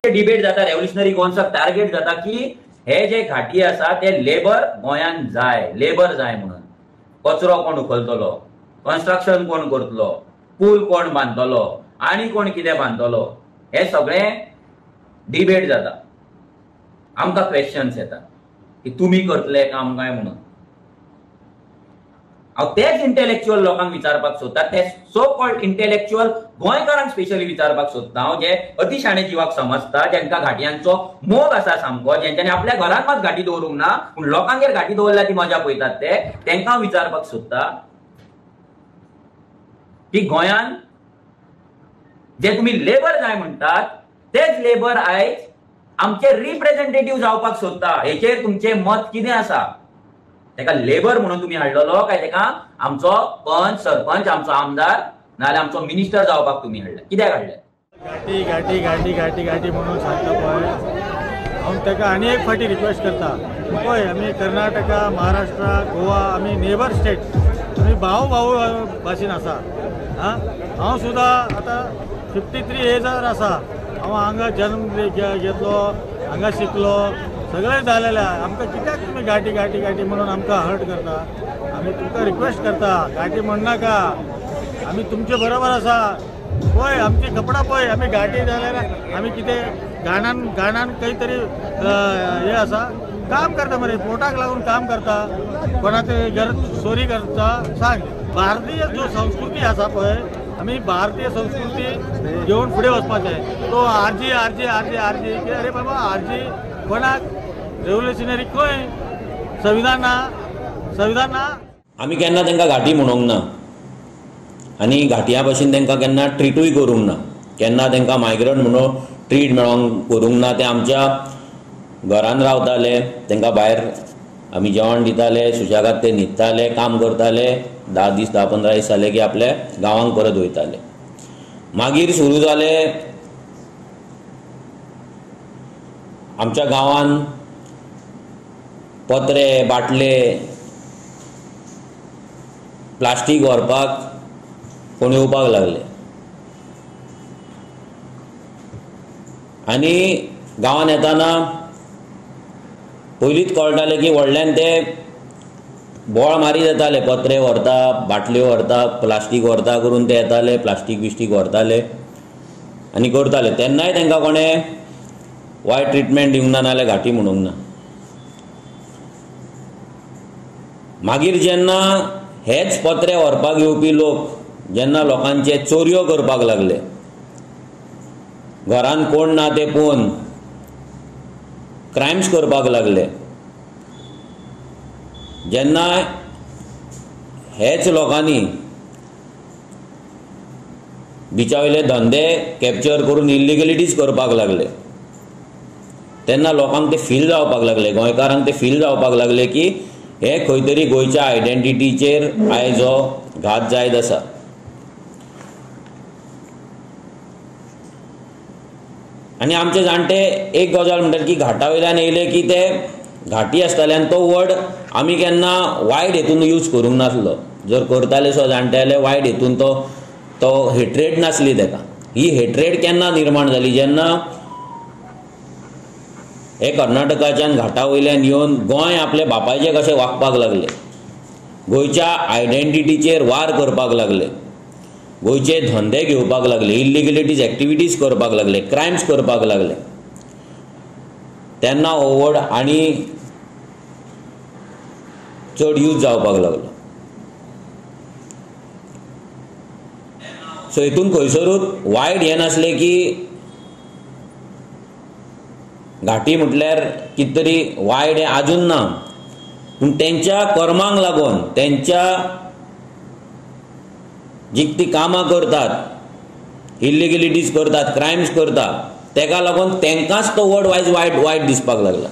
Debate जाता, revolutionary concept target जाता की हे जे घाटी आसा ते लेबर गोंयांत जाय, लेबर जाय म्हणून. कचरो कोण उखलतलो, कन्स्ट्रक्शन कोण करतलो, पूल कोण बांदतलो, आनी कोण कितें बांदतलो, हे सगळें डिबेट जाता. आमकां क्वेश्चन्स येता की तुमी करतले काम काय म्हणून. हांव तेच इंटेलेक्च्युअल लोकांक विचारपाक सोदता, ते सो कॉल्ड इंटेलेक्च्युअल गोंयकारांक स्पेशली विचारपाक सोदता हांव, जे अतिशाणे जिवाक समजता, जेंकां घाटयांचो मोग आसा सामको, जेंच्यांनी आपल्या घरांत मात घाटी दवरूंक ना पूण लोकांगेर घाटी दवरल्या ती मजा पळयतात, तेंकां विचारपाक सोदता की गोंयांत जे तुम्ही लेबर जाय म्हणटात तेच लेबर आयज आमचे रिप्रेझेंटेटिव्ह जावपाक सोदता. हेचेर तुमचे मत कितें आसा? तेका लेबर म्हणून तुम्ही हाडलेलो काय तेका आमचो पंच, सरपंच, आमचो आमदार नाल्यार आमचो मिनिस्टर जावपाक तुम्ही हाडले? कित्याक हाडले? घाटी घाटी घाटी घाटी घाटी म्हणून सांगता पळय, हांव ताका आनी एक फाटी रिक्वेस्ट करता. पळय, आमी कर्नाटका, महाराष्ट्रा, गोवा, आमी नेबर स्टेट, आमी भाऊ भाऊ भाशेन आसा. हांव सुद्दां आतां 53 एजार आसा. हांव हांगा जन्म घेतलो, हांगा शिकलो, सगळें जालेलें. आमकां कित्याक तुमी घाटी घाटी घाटी म्हणून आमकां हर्ट करता? आमी तुमकां रिक्वेस्ट करता, घाटी म्हणनाका, आमी तुमचे बरोबर आसा. पळय, आमची कपडा पळय, आमी घाटी जाल्यार आमी कितें गाणान खंय तरी हें आसा, काम करता मरे, पोटाक लागून काम करता, कोणाचे घर चोरी करता. सांग, भारतीय जो संस्कृती आसा पळय, आमी भारतीय संस्कृती घेवन फुडें वचपाचें. तो आरजी आरजी आरजी आरजी की अरे बाबा, आरजी कोणाक? रेव्होल्युशनरी खंय? संविधान ना. आमी केन्ना तांकां घाटी म्हणूंक ना आनी घाटिया भशेन तांकां केन्ना ट्रिटूय करूंक ना. केन्ना तांकां मायग्रंट म्हणून ट्रीट करूंक ना. ते आमच्या घरान रावताले, तांकां भायर आमी जेवण दिताले, सुशेगाद ते न्हिदताले, काम करताले. 10 दीस 10-15 दीस जाले की आपल्या गांवांक परत वयताले. मागीर सुरू जाले आमच्या गांवान पत्रे, बाटले, प्लास्टीक व्हरपाक कोण येवपाक लागले. आनी गांवान येताना पयलींच कळटालें की व्हडल्यान ते बोळ मारीत येताले. पत्रे व्हरता, बाटल्यो व्हरता, प्लास्टीक व्हरता करून ते येताले, प्लास्टीक बिस्टीक व्हरताले आनी करताले. तेन्नाय तांकां कोणें वायट ट्रिटमेंट दिवंक ना, नाल्यार घाटी म्हणूंक ना. मागीर जेन्ना हेच पत्रे व्हरपाक येवपी लोक जेन्ना लोकांचे चोरयो करपाक लागले, घरान कोण ना ते पळोवन क्रायम्स करपाक लागले, जेन्ना हेच लोकांनी बिचावयले धंदे कॅप्चर करून इल्लिगलिटीज करपाक लागले, तेन्ना लोकांक ते फील जावपाक लागले, गोंयकारांक ते फील जावपाक लागले की हे खंय तरी गोंयच्या आयडेंटिटीचेर आयज हो घात जायत आसा. आनी आमचे जाणटे एक गजाल म्हणटात की घाटा वयल्यान येयले की ते घाटी आसताल्यान तो वर्ड आमी केन्ना वायट हेतून यूज करूंक नासलो. जर करताले सो जाणटेले वायट हेतून तो हेट्रेड नासली ताका. ही हेट्रेड केन्ना निर्माण जाली? जेन्ना हे कर्नाटकाच्यान घाटा वयल्यान येवन गोंय आपले बापायचे कशें वागपाक लागले, गोंयच्या आयडेंटिटीचेर वार करपाक लागले, गोंयचे धंदे घेवपाक लागले, इल्लिगलिटीज एक्टिविटीज करपाक लागले, क्रायम्स करपाक लागले, तेन्ना हो वर्ड आनी चड यूज जावपाक लागलो. सो हितून खंयसरूच वायट हें नासलें की घाटी म्हटल्यार कितें तरी वायट हें आजून ना, पूण तेंच्या कर्मांक लागून, तेंच्या जी ती कामां करतात, इल्लिगलिटीज करतात, क्रायम्स करतात, तेका लागून तेंकांच तो वर्ड वायट दिसपाक लागला.